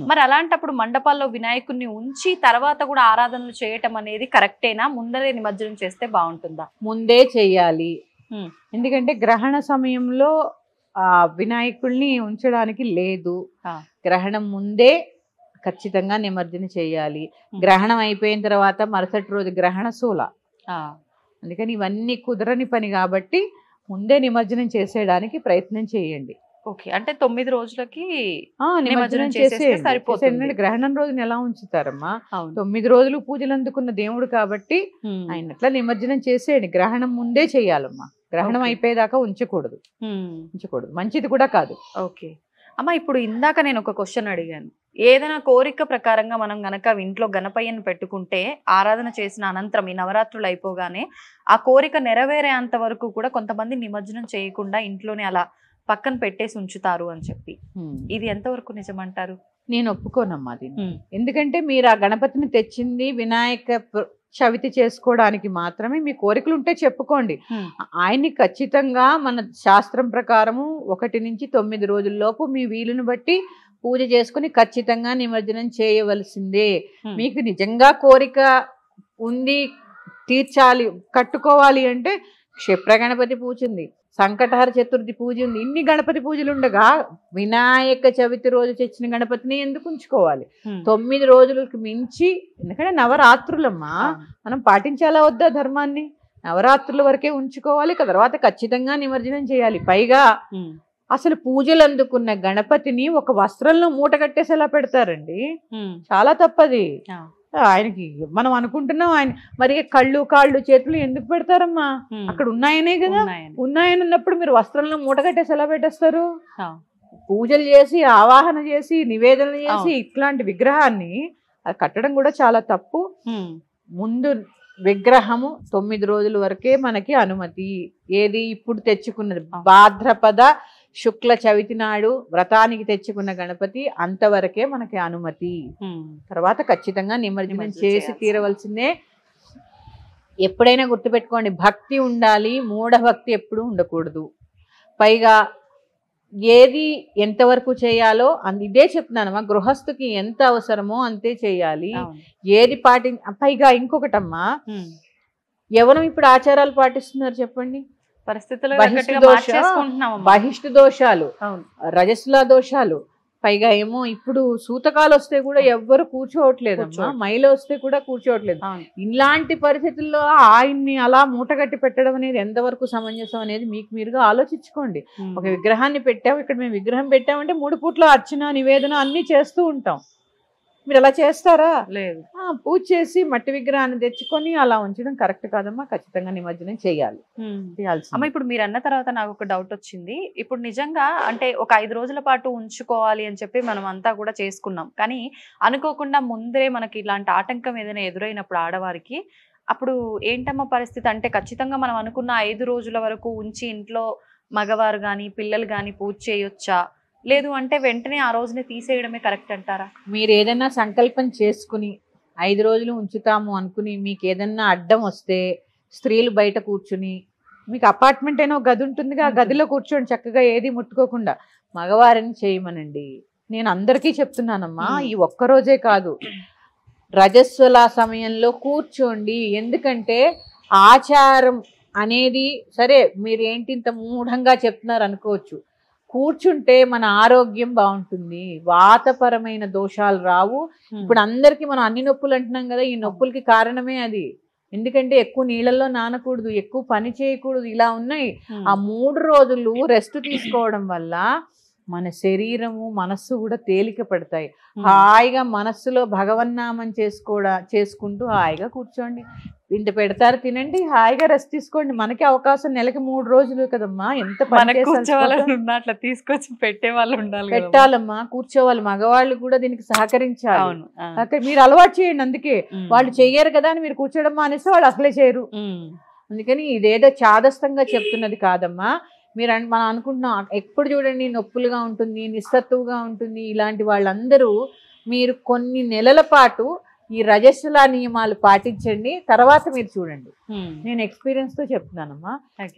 మరి అలాంటప్పుడు మండపాల్లో వినాయకుడిని ఉంచి తర్వాత కూడా ఆరాధనలు చేయటం అనేది కరెక్టేనా? ముందరే నిమజ్జనం చేస్తే బాగుంటుందా? ముందే చెయ్యాలి. ఎందుకంటే గ్రహణ సమయంలో వినాయకుడిని ఉంచడానికి లేదు. గ్రహణం ముందే ఖచ్చితంగా నిమజ్జనం చేయాలి. గ్రహణం అయిపోయిన తర్వాత మరుసటి రోజు గ్రహణ శూల. అందుకని ఇవన్నీ కుదరని పని కాబట్టి ముందే నిమజ్జనం చేసేయడానికి ప్రయత్నం చేయండి. ఓకే, అంటే 9 రోజులకి నిమజ్జనం చేసేస్తే సరిపోతుంది. గ్రహణం రోజున ఎలా ఉంచుతారమ్మా? 9 రోజులు పూజలు అందుకున్న దేవుడు కాబట్టి ఆయన అట్లా నిమజ్జనం చేసేయండి. గ్రహణం ముందే చెయ్యాలమ్మా. గ్రహణం అయిపోయేదాకా ఉంచకూడదు, మంచిది కూడా కాదు. ఓకే అమ్మ, ఇప్పుడు ఇందాక నేను ఒక క్వశ్చన్ అడిగాను. ఏదైనా కోరిక ప్రకారంగా మనం గనక ఇంట్లో గణపయ్యను పెట్టుకుంటే ఆరాధన చేసిన అనంతరం ఈ నవరాత్రులు అయిపోగానే ఆ కోరిక నెరవేరేంత వరకు కూడా కొంతమంది నిమజ్జనం చేయకుండా ఇంట్లోనే అలా పక్కన పెట్టేసి ఉంచుతారు అని చెప్పి, ఇది ఎంతవరకు నిజమంటారు? నేను ఒప్పుకోనమ్మా దీన్ని. ఎందుకంటే మీరు ఆ గణపతిని తెచ్చింది వినాయక చవితి చేసుకోవడానికి మాత్రమే. మీ కోరికలు ఉంటే చెప్పుకోండి. ఆయన్ని ఖచ్చితంగా మన శాస్త్రం ప్రకారము 1 నుంచి 9 రోజుల్లోపు మీ వీలుని బట్టి పూజ చేసుకుని ఖచ్చితంగా నిమజ్జనం చేయవలసిందే. మీకు నిజంగా కోరిక ఉంది, తీర్చాలి, కట్టుకోవాలి అంటే క్షిప్ర గణపతి పూజ ఉంది, సంకటహర చతుర్థి పూజ ఉంది. ఇన్ని గణపతి పూజలు ఉండగా వినాయక చవితి రోజు తెచ్చిన గణపతిని ఎందుకు ఉంచుకోవాలి? 9 రోజులకు మించి, ఎందుకంటే నవరాత్రులమ్మా, మనం పాటించాలా వద్దా ధర్మాన్ని? నవరాత్రుల వరకే ఉంచుకోవాలి, తర్వాత ఖచ్చితంగా నిమజ్జనం చేయాలి. పైగా అసలు పూజలు అందుకున్న గణపతిని ఒక వస్త్రంలో మూట కట్టేసి ఎలా పెడతారండి? చాలా తప్పది. ఆయనకి మనం అనుకుంటున్నాం ఆయన మరి కళ్ళు కాళ్ళు చేతులు ఎందుకు పెడతారమ్మా? అక్కడ ఉన్నాయనే కదా. ఉన్నాయని ఉన్నప్పుడు మీరు వస్త్రంలో మూట కట్టేసి ఎలా పెట్టేస్తారు? పూజలు చేసి ఆవాహన చేసి నివేదనలు చేసి ఇట్లాంటి విగ్రహాన్ని అది కట్టడం కూడా చాలా తప్పు. ముందు విగ్రహము 9 రోజుల వరకే మనకి అనుమతి. ఏది ఇప్పుడు తెచ్చుకున్నది భాద్రపద శుక్ల చవితి నాడు వ్రతానికి తెచ్చుకున్న గణపతి అంతవరకే మనకి అనుమతి. తర్వాత ఖచ్చితంగా నిమజ్జనం చేసి తీరవలసిందే. ఎప్పుడైనా గుర్తుపెట్టుకోండి, భక్తి ఉండాలి, మూఢభక్తి ఎప్పుడు ఉండకూడదు. పైగా ఏది ఎంతవరకు చేయాలో ఇదే చెప్తున్నానమ్మా, గృహస్థుకి ఎంత అవసరమో అంతే చేయాలి. ఏది పైగా ఇంకొకటమ్మా, ఎవరు ఇప్పుడు ఆచారాలు పాటిస్తున్నారు చెప్పండి? బహిష్టు దోషాలు, రజస్సుల దోషాలు, పైగా ఏమో ఇప్పుడు సూతకాలు వస్తే కూడా ఎవ్వరు కూర్చోవట్లేదమ్మా, మైల వస్తే కూడా కూర్చోవట్లేదు. ఇలాంటి పరిస్థితుల్లో ఆయన్ని అలా మూటగట్టి పెట్టడం అనేది ఎంతవరకు సమంజసం అనేది మీకు మీరుగా ఆలోచించుకోండి. ఒక విగ్రహాన్ని పెట్టాము, ఇక్కడ మేము విగ్రహం పెట్టామంటే 3 పూట్ల అర్చన నివేదన అన్ని చేస్తూ ఉంటాం. మీరు అలా చేస్తారా? లేదు. పూజ చేసి మట్టి విగ్రహాన్ని తెచ్చుకొని అలా ఉంచడం కరెక్ట్ కాదమ్మా. ఖచ్చితంగా నిమజ్జనం చేయాలి. అమ్మ, ఇప్పుడు మీరు అన్న తర్వాత నాకు ఒక డౌట్ వచ్చింది. ఇప్పుడు నిజంగా అంటే ఒక 5 రోజుల పాటు ఉంచుకోవాలి అని చెప్పి మనం అంతా కూడా చేసుకున్నాం, కానీ అనుకోకుండా ముందే మనకి ఇలాంటి ఆటంకం ఏదైనా ఎదురైనప్పుడు ఆడవారికి అప్పుడు ఏంటమ్మా పరిస్థితి? అంటే ఖచ్చితంగా మనం అనుకున్న 5 రోజుల వరకు ఉంచి ఇంట్లో మగవారు కానీ పిల్లలు కానీ పూజ చేయొచ్చా, లేదు అంటే వెంటనే ఆ రోజునే తీసేయడమే కరెక్ట్ అంటారా? మీరు ఏదైనా సంకల్పం చేసుకుని 5 రోజులు ఉంచుతాము అనుకుని మీకు ఏదన్నా అడ్డం వస్తే స్త్రీలు బయట కూర్చుని, మీకు అపార్ట్మెంట్ అయినా ఒక గది ఉంటుందిగా, ఆ గదిలో కూర్చోండి చక్కగా, ఏది ముట్టుకోకుండా. మగవారిని చేయమనండి. నేను అందరికీ చెప్తున్నానమ్మా, ఈ ఒక్కరోజే కాదు, రజస్వల సమయంలో కూర్చోండి. ఎందుకంటే ఆచారం అనేది సరే మీరు ఏంటి ఇంత మూఢంగా చెప్తున్నారు అనుకోవచ్చు, కూర్చుంటే మన ఆరోగ్యం బాగుంటుంది, వాతపరమైన దోషాలు రావు. ఇప్పుడు అందరికి మనం అన్ని నొప్పులు అంటున్నాం కదా, ఈ నొప్పులకి కారణమే అది. ఎందుకంటే ఎక్కువ నీళ్ళల్లో నానకూడదు, ఎక్కువ పని చేయకూడదు, ఇలా ఉన్నాయి. ఆ 3 రోజులు రెస్ట్ తీసుకోవడం వల్ల మన శరీరము మనస్సు కూడా తేలిక పడతాయి. హాయిగా మనస్సులో భగవన్నామం చేసుకుంటూ హాయిగా కూర్చోండి. ఇంత పెడతారు, తినండి, హాయిగా రెస్ట్ తీసుకోండి. మనకి అవకాశం నెలకి 3 రోజులు కదమ్మా. ఎంత అట్లా తీసుకొచ్చి పెట్టే వాళ్ళు ఉండాలి, పెట్టాలమ్మా, కూర్చోవాలి. మగవాళ్ళు కూడా దీనికి సహకరించాలి. మీరు అలవాటు చేయండి. అందుకే వాళ్ళు చెయ్యరు కదా అని మీరు కూర్చోవడం మానేస్తే వాళ్ళు అసలే చేయరు. అందుకని ఇదేదో చాదస్తంగా చెప్తున్నది కాదమ్మా. మనం అనుకుంటున్నాం ఎప్పుడు చూడండి నొప్పులుగా ఉంటుంది, నిస్సత్తువుగా ఉంటుంది. ఇలాంటి వాళ్ళందరూ మీరు కొన్ని నెలల పాటు ఈ రజస్సుల నియమాలు పాటించండి, తర్వాత మీరు చూడండి. నేను ఎక్స్పీరియన్స్ తో చెప్తున్నానమ్మా.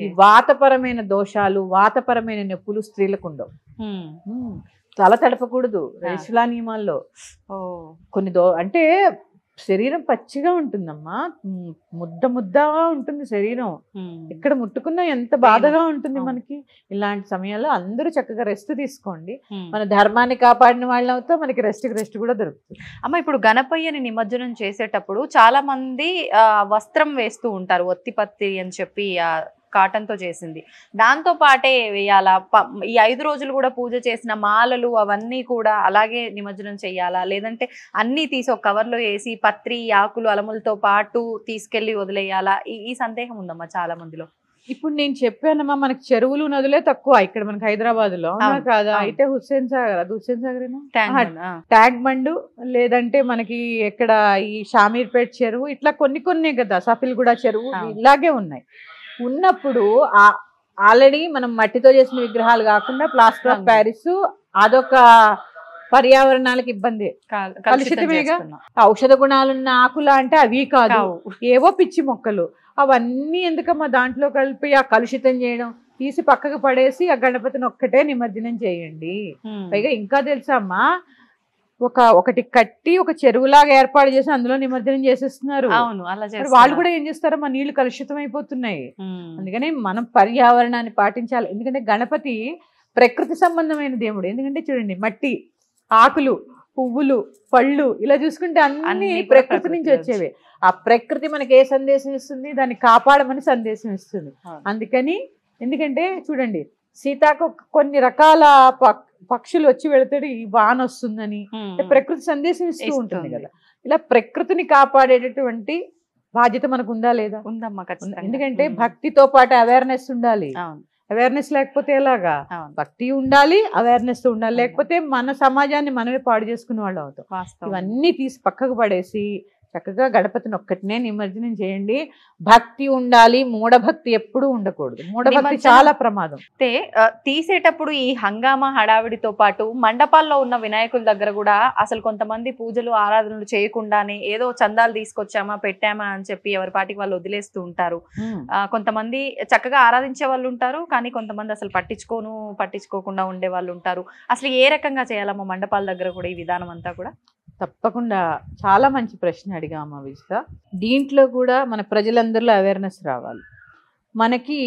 ఈ వాతపరమైన దోషాలు, వాతపరమైన నొప్పులు స్త్రీలకు ఉండవు. తల తడపకూడదు రజస్సుల నియమాల్లో. కొన్ని అంటే శరీరం పచ్చిగా ఉంటుందమ్మా, ముద్దగా ఉంటుంది శరీరం, ఎక్కడ ముట్టుకున్నా ఎంత బాధగా ఉంటుంది మనకి. ఇలాంటి సమయాల్లో అందరూ చక్కగా రెస్ట్ తీసుకోండి. మన ధర్మాన్ని కాపాడిన వాళ్ళం అవుతాం, మనకి రెస్ట్ కూడా దొరుకుతుంది. అమ్మ, ఇప్పుడు గణపయ్యని నిమజ్జనం చేసేటప్పుడు చాలా మంది వస్త్రం వేస్తూ ఉంటారు, ఒత్తిపత్తి అని చెప్పి కాటన్ తో చేసింది, దాంతో పాటే వేయాలా? ఈ 5 రోజులు కూడా పూజ చేసిన మాలలు అవన్నీ కూడా అలాగే నిమజ్జనం చెయ్యాలా, లేదంటే అన్ని తీసి ఒక కవర్ లో వేసి పత్రి ఆకులు అలములతో పాటు తీసుకెళ్లి వదిలేయాలా? ఈ సందేహం ఉందమ్మా చాలా మందిలో. ఇప్పుడు నేను చెప్పానమ్మా, మనకి చెరువులు నదులే తక్కువ ఇక్కడ మనకి హైదరాబాద్ లో, కాదా? అయితే హుస్సేన్ సాగర్ ట్యాంక్ బండ్, లేదంటే మనకి ఎక్కడ ఈ షామీర్పేట్ చెరువు, ఇట్లా కొన్ని కదా, సఫిల్గూడ చెరువు, ఇలాగే ఉన్నాయి. ఉన్నప్పుడు ఆల్రెడీ మనం మట్టితో చేసిన విగ్రహాలు కాకుండా ప్లాస్టర్ ఆఫ్ ప్యారిస్, అదొక పర్యావరణాలకు ఇబ్బంది, కలుషితమేగా. ఔషధ గుణాలున్న ఆకులు అంటే అవి కాదు, ఏవో పిచ్చి మొక్కలు. అవన్నీ ఎందుకమ్మా దాంట్లో కలిపి ఆ కలుషితం చేయడం? తీసి పక్కకు పడేసి ఆ గణపతిని ఒక్కటే నిమజ్జనం చేయండి. పైగా ఇంకా తెలుసా అమ్మా, ఒకటి కట్టి ఒక చెరువులాగా ఏర్పాటు చేసి అందులో నిమజ్జనం చేసేస్తున్నారు. వాళ్ళు కూడా ఏం చేస్తారో మా నీళ్లు కలుషితం అయిపోతున్నాయి. అందుకని మనం పర్యావరణాన్ని పాటించాలి. ఎందుకంటే గణపతి ప్రకృతి సంబంధమైన దేవుడు. ఎందుకంటే చూడండి, మట్టి, ఆకులు, పువ్వులు, పళ్ళు ఇలా చూసుకుంటే అన్ని ప్రకృతి నుంచి వచ్చేవి. ఆ ప్రకృతి మనకి ఏ సందేశం ఇస్తుంది? దాన్ని కాపాడమని సందేశం ఇస్తుంది. అందుకని ఎందుకంటే చూడండి, సీతాకు కొన్ని రకాల పక్షులు వచ్చి వెళతాడు, ఈ వాన వస్తుందని ప్రకృతి సందేశం ఇస్తూ ఉంటుంది కదా. ఇలా ప్రకృతిని కాపాడేటటువంటి బాధ్యత మనకు ఉందా లేదా? ఉందమ్మా, ఎందుకంటే భక్తితో పాటు అవేర్నెస్ ఉండాలి. అవేర్నెస్ లేకపోతే ఎలాగా? భక్తి ఉండాలి, అవేర్నెస్ ఉండాలి, లేకపోతే మన సమాజాన్ని మనమే పాడు చేసుకునే వాళ్ళు అవుతాం. ఇవన్నీ తీసి పక్కకు పడేసి చక్కగా గణపతిని ఒక్కటినే నిమజ్జనం చేయండి. భక్తి ఉండాలి, మూఢభక్తి ఎప్పుడూ ఉండకూడదు. మూఢభక్తి చాలా ప్రమాదం. అయితే తీసేటప్పుడు ఈ హంగామా హడావిడితో పాటు మండపాల్లో ఉన్న వినాయకుల దగ్గర కూడా అసలు కొంతమంది పూజలు ఆరాధనలు చేయకుండానే ఏదో చందాలు తీసుకొచ్చామా పెట్టామా అని చెప్పి ఎవరి పాటికి వాళ్ళు వదిలేస్తూ ఉంటారు. కొంతమంది చక్కగా ఆరాధించే వాళ్ళు ఉంటారు, కానీ కొంతమంది అసలు పట్టించుకోకుండా ఉండే వాళ్ళు ఉంటారు. అసలు ఏ రకంగా చేయాలమ్మా మండపాల దగ్గర కూడా ఈ విధానం అంతా కూడా? తప్పకుండా చాలా మంచి ప్రశ్న అడిగామా విజిత. దీంట్లో కూడా మన ప్రజలందరిలో అవేర్నెస్ రావాలి. మనకి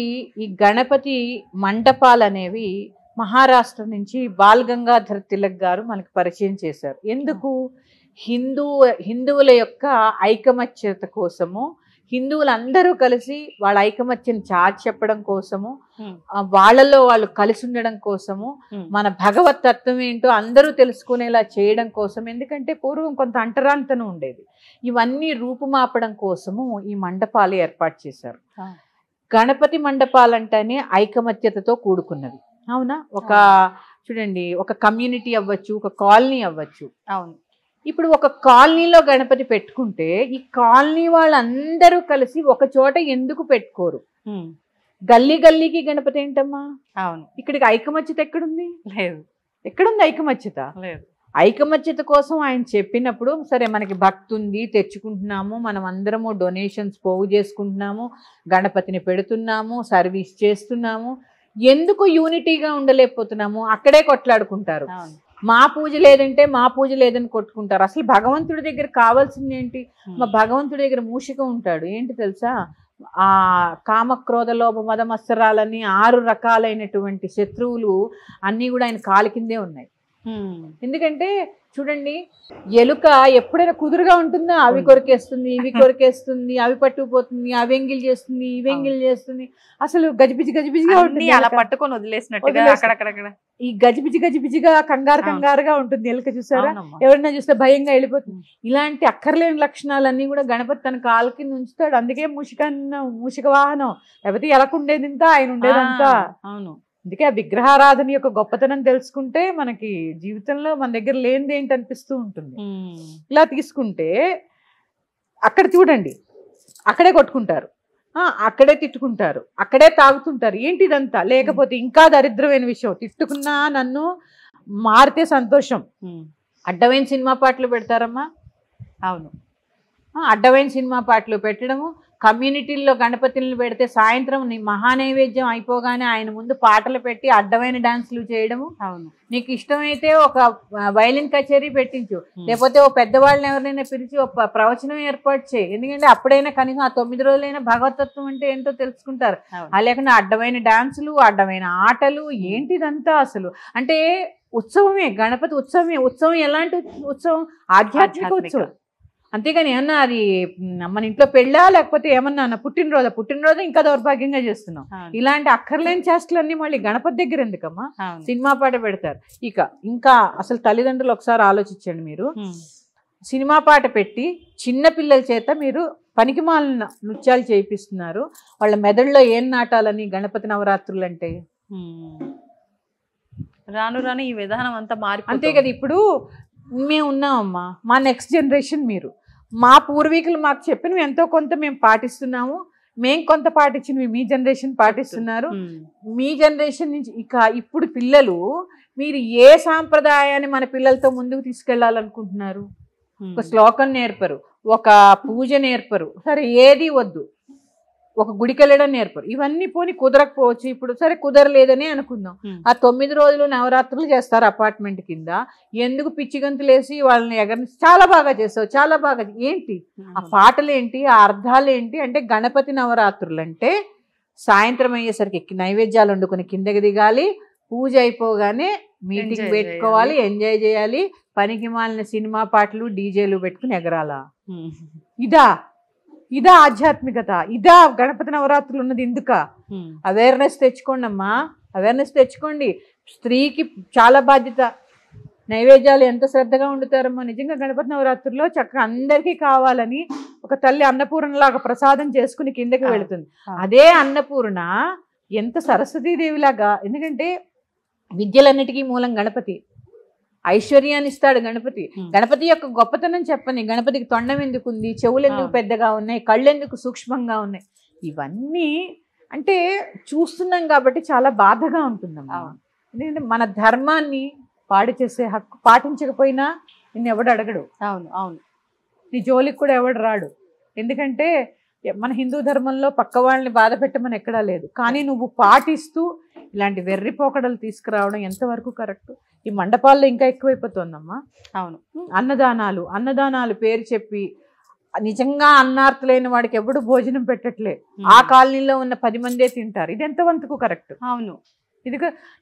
ఈ గణపతి మండపాలు అనేవి మహారాష్ట్ర నుంచి బాల్ గంగాధర్ తిలక్ గారు మనకి పరిచయం చేశారు. ఎందుకు? హిందువుల యొక్క ఐకమత్యత కోసము, హిందువులందరూ కలిసి వాళ్ళ ఐకమత్యం చాటి చెప్పడం కోసము, వాళ్ళలో వాళ్ళు కలిసి ఉండడం కోసము, మన భగవత్ తత్వం ఏంటో అందరూ తెలుసుకునేలా చేయడం కోసం. ఎందుకంటే పూర్వం కొంత అంటరాంతనం ఉండేది. ఇవన్నీ రూపుమాపడం కోసము ఈ మండపాలు ఏర్పాటు చేశారు. గణపతి మండపాలంటేనే ఐకమత్యతతో కూడుకున్నవి. అవునా? చూడండి, ఒక కమ్యూనిటీ అవ్వచ్చు, ఒక కాలనీ అవ్వచ్చు. అవును. ఇప్పుడు ఒక కాలనీలో గణపతి పెట్టుకుంటే ఈ కాలనీ వాళ్ళందరూ కలిసి ఒక చోట ఎందుకు పెట్టుకోరు? గల్లీ గల్లీకి గణపతి ఏంటమ్మా? అవును. ఇక్కడికి ఐకమత్యత ఎక్కడుంది? లేదు. ఎక్కడుంది ఐకమత్యత? లేదు. ఐకమత్యత కోసం ఆయన చెప్పినప్పుడు సరే మనకి భక్తి ఉంది, తెచ్చుకుంటున్నాము, మనం అందరము డొనేషన్స్ పోగు చేసుకుంటున్నాము, గణపతిని పెడుతున్నాము, సర్వీస్ చేస్తున్నాము, ఎందుకు యూనిటీగా ఉండలేకపోతున్నాము? అక్కడే కొట్లాడుకుంటారు. మా పూజ లేదంటే మా పూజ లేదని కొట్టుకుంటారు. అసలు భగవంతుడి దగ్గర కావాల్సింది ఏంటి? మా భగవంతుడి దగ్గర మూషిక ఉంటాడు. ఏంటి తెలుసా? ఆ కామక్రోధ లోభ మద మత్సరాలని 6 రకాలైనటువంటి శత్రువులు అన్నీ కూడా ఆయన కాలి కిందే ఉన్నాయి. ఎందుకంటే చూడండి, ఎలుక ఎప్పుడైనా కుదురుగా ఉంటుందా? అవి కొరికేస్తుంది, ఇవి కొరికేస్తుంది, అవి పట్టుకుపోతుంది, అవి ఎంగిల్ చేస్తుంది, ఇవి ఎంగిల్ చేస్తుంది. అసలు గజిబిజిగా ఉంటుంది. అలా పట్టుకొని వదిలేసినట్టుగా అక్కడక్కడ ఈ గజిబిజిగా కంగారుగా ఉంటుంది ఎలుక. చూసారా? ఎవరైనా చూస్తే భయంగా వెళ్ళిపోతుంది. ఇలాంటి అక్కర్లేని లక్షణాలన్నీ కూడా గణపతి తన కాలు కింద ఉంచుతాడు. అందుకే మూషిక వాహనం, లేకపోతే ఎలకుండేది ఇంత, ఆయన ఉండేదంతా. అవును. అందుకే ఆ విగ్రహారాధన యొక్క గొప్పతనం తెలుసుకుంటే మనకి జీవితంలో మన దగ్గర లేనిది ఏంటి అనిపిస్తూ ఉంటుంది. ఇలా తీసుకుంటే అక్కడ చూడండి, అక్కడే కొట్టుకుంటారు, అక్కడే తిట్టుకుంటారు, అక్కడే తాగుతుంటారు. ఏంటి ఇదంతా? లేకపోతే ఇంకా దరిద్రమైన విషయం, తిట్టుకున్నా నన్ను మారితే సంతోషం. అడ్డమైన సినిమా పాటలు పెడతారమ్మా. అవును. అడ్డమైన సినిమా పాటలు పెట్టడము, కమ్యూనిటీల్లో గణపతిని పెడితే సాయంత్రం మహానైవేద్యం అయిపోగానే ఆయన ముందు పాటలు పెట్టి అడ్డమైన డాన్సులు చేయడము. అవును. నీకు ఇష్టమైతే ఒక వైలిన్ కచేరీ పెట్టించు, లేకపోతే ఓ పెద్దవాళ్ళని ఎవరైనా పిలిచి ఒక ప్రవచనం ఏర్పాటు చేయి. ఎందుకంటే అప్పుడైనా కనీసం ఆ 9 రోజులైనా భగవతత్వం అంటే ఏంటో తెలుసుకుంటారు. లేకుండా అడ్డమైన డాన్సులు, అడ్డమైన ఆటలు, ఏంటిదంతా అసలు? అంటే ఉత్సవమే, గణపతి ఉత్సవమే. ఉత్సవం ఎలాంటి ఉత్సవం? ఆధ్యాత్మిక ఉత్సవం. అంతేగాని ఏమన్నా అది మన ఇంట్లో పెళ్ళా, లేకపోతే ఏమన్నా పుట్టినరోజు ఇంకా దౌర్భాగ్యంగా చేస్తున్నాం. ఇలాంటి అక్కర్లేని చేష్టలన్నీ మళ్ళీ గణపతి దగ్గర ఎందుకమ్మా? సినిమా పాట పెడతారు. ఇంకా అసలు తల్లిదండ్రులు ఒకసారి ఆలోచించండి. మీరు సినిమా పాట పెట్టి చిన్న పిల్లల చేత మీరు పనికిమాలిన నృత్యాలు చేయిస్తున్నారు. వాళ్ళ మెదడులో ఏం నాటాలని గణపతి నవరాత్రులు అంటే? రాను ఈ విధానం అంతా మారి. అంతే కదా. ఇప్పుడు మేము ఉన్నామమ్మా, మా నెక్స్ట్ జనరేషన్ మీరు. మా పూర్వీకులు మాకు చెప్పినవి ఎంతో కొంత మేము పాటిస్తున్నాము, మేము కొంత పాటించినవి మీ జనరేషన్ పాటిస్తున్నారు. మీ జనరేషన్ నుంచి ఇప్పుడు పిల్లలు, మీరు ఏ సాంప్రదాయాన్ని మన పిల్లలతో ముందుకు తీసుకెళ్లాలనుకుంటున్నారు? ఒక శ్లోకం నేర్పరు, ఒక పూజ నేర్పరు, సరే ఏది వద్దు, ఒక గుడికి వెళ్ళడం నేర్పరు. ఇవన్నీ పోని కుదరకపోవచ్చు. ఇప్పుడు సరే కుదరలేదని అనుకుందాం. ఆ 9 రోజులు నవరాత్రులు చేస్తారు అపార్ట్మెంట్ కింద. ఎందుకు పిచ్చిగంతులేసి వాళ్ళని ఎగరని చాలా బాగా చేస్తావు, చాలా బాగా. ఏంటి ఆ పాటలు ఏంటి, ఆ అర్థాలు ఏంటి? అంటే గణపతి నవరాత్రులు అంటే సాయంత్రం అయ్యేసరికి నైవేద్యాలు వండుకొని కిందకి దిగాలి, పూజ అయిపోగానే మీటింగ్ పెట్టుకోవాలి, ఎంజాయ్ చేయాలి, పనికి మాలిన సినిమా పాటలు డీజేలు పెట్టుకుని ఎగరాలా? ఇదా ఆధ్యాత్మికత? ఇదా గణపతి నవరాత్రులు ఉన్నది? ఇందుక అవేర్నెస్ తెచ్చుకోండి అమ్మా, అవేర్నెస్ తెచ్చుకోండి. స్త్రీకి చాలా బాధ్యత. నైవేద్యాలు ఎంత శ్రద్ధగా వండుతారమ్మా నిజంగా గణపతి నవరాత్రుల్లో. చక్కగా అందరికీ కావాలని ఒక తల్లి అన్నపూర్ణలాగా ప్రసాదం చేసుకుని కిందకి వెళుతుంది. అదే అన్నపూర్ణ ఎంత సరస్వతీదేవిలాగా, ఎందుకంటే విద్యలన్నిటికీ మూలం గణపతి, ఐశ్వర్యాన్ని ఇస్తాడు గణపతి. గణపతి యొక్క గొప్పతనం చెప్పని, గణపతికి తొండం ఎందుకు ఉంది, చెవులు ఎందుకు పెద్దగా ఉన్నాయి, కళ్ళు ఎందుకు సూక్ష్మంగా ఉన్నాయి, ఇవన్నీ అంటే చూస్తున్నాం కాబట్టి చాలా బాధగా ఉంటుందమ్మా. ఎందుకంటే మన ధర్మాన్ని పాడు చేసే హక్కు, పాటించకపోయినా నిన్ను ఎవడు అడగడు. అవును అవును, నీ జోలికి కూడా ఎవడు రాడు. ఎందుకంటే మన హిందూ ధర్మంలో పక్క వాళ్ళని బాధ పెట్టమని ఎక్కడా లేదు. కానీ నువ్వు పాటిస్తూ ఇలాంటి వెర్రిపోకడలు తీసుకురావడం ఎంతవరకు కరెక్ట్? ఈ మండపాల్లో ఇంకా ఎక్కువైపోతుందమ్మా. అవును, అన్నదానాలు పేరు చెప్పి నిజంగా అన్నార్తులైన వాడికి ఎప్పుడు భోజనం పెట్టట్లే. ఆ కాలనీలో ఉన్న 10 మందే తింటారు. ఇది ఎంతవంతకు కరెక్ట్? అవును, ఇది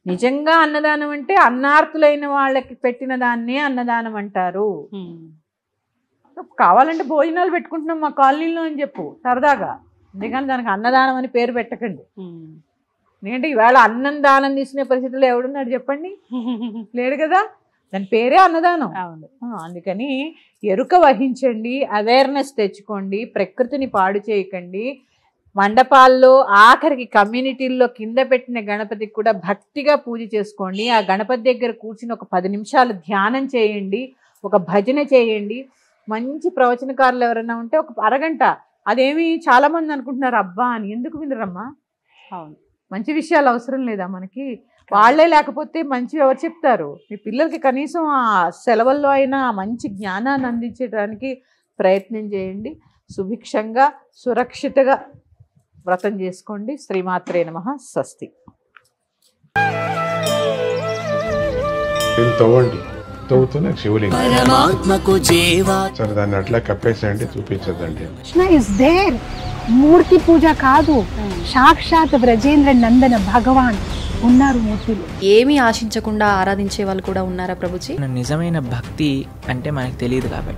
నిజంగా అన్నదానం అంటే అన్నార్తులైన వాళ్ళకి పెట్టిన దాన్నే అన్నదానం అంటారు. కావాలంటే భోజనాలు పెట్టుకుంటున్నాం మా కాలనీలో అని చెప్పు సరదాగా, ఎందుకని దానికి అన్నదానం అని పేరు పెట్టకండి. ఎందుకంటే ఈవేళ అన్నం దానం తీసుకునే పరిస్థితుల్లో ఎవడున్నాడు చెప్పండి? లేడు కదా. దాని పేరే అన్నదానం. అందుకని ఎరుక వహించండి, అవేర్నెస్ తెచ్చుకోండి, ప్రకృతిని పాడు చేయకండి. మండపాల్లో ఆఖరికి కమ్యూనిటీల్లో కింద పెట్టిన గణపతికి కూడా భక్తిగా పూజ చేసుకోండి. ఆ గణపతి దగ్గర కూర్చుని ఒక 10 నిమిషాలు ధ్యానం చేయండి, ఒక భజన చేయండి. మంచి ప్రవచనకారులు ఎవరైనా ఉంటే ఒక అరగంట, అదేమి చాలా మంది అనుకుంటున్నారు అబ్బా అని. ఎందుకు వినరమ్మా? అవును, మంచి విషయాలు అవసరం లేదా మనకి? వాళ్ళే లేకపోతే మంచి ఎవరు చెప్తారు? మీ పిల్లలకి కనీసం ఆ సెలవుల్లో అయినా మంచి జ్ఞానాన్ని అందించడానికి ప్రయత్నం చేయండి. సుభిక్షంగా సురక్షితగా వ్రతం చేసుకోండి. శ్రీమాత్రే నమః. స్వస్తి. తవ్వుతున్న శివలింగం సరే దాన్ని అట్లా కప్పేసేయండి, చూపించదండి. Krishna is there. మూర్తి పూజ కాదు, సాక్షాత్ బ్రజేంద్ర నందన భగవాన్ ఉన్నారు మూర్తిలో. ఏమీ ఆశించకుండా ఆరాధించే వాళ్ళు కూడా ఉన్నారా ప్రభుజీ? నిజమైన భక్తి అంటే మనకు తెలియదు కాబట్టి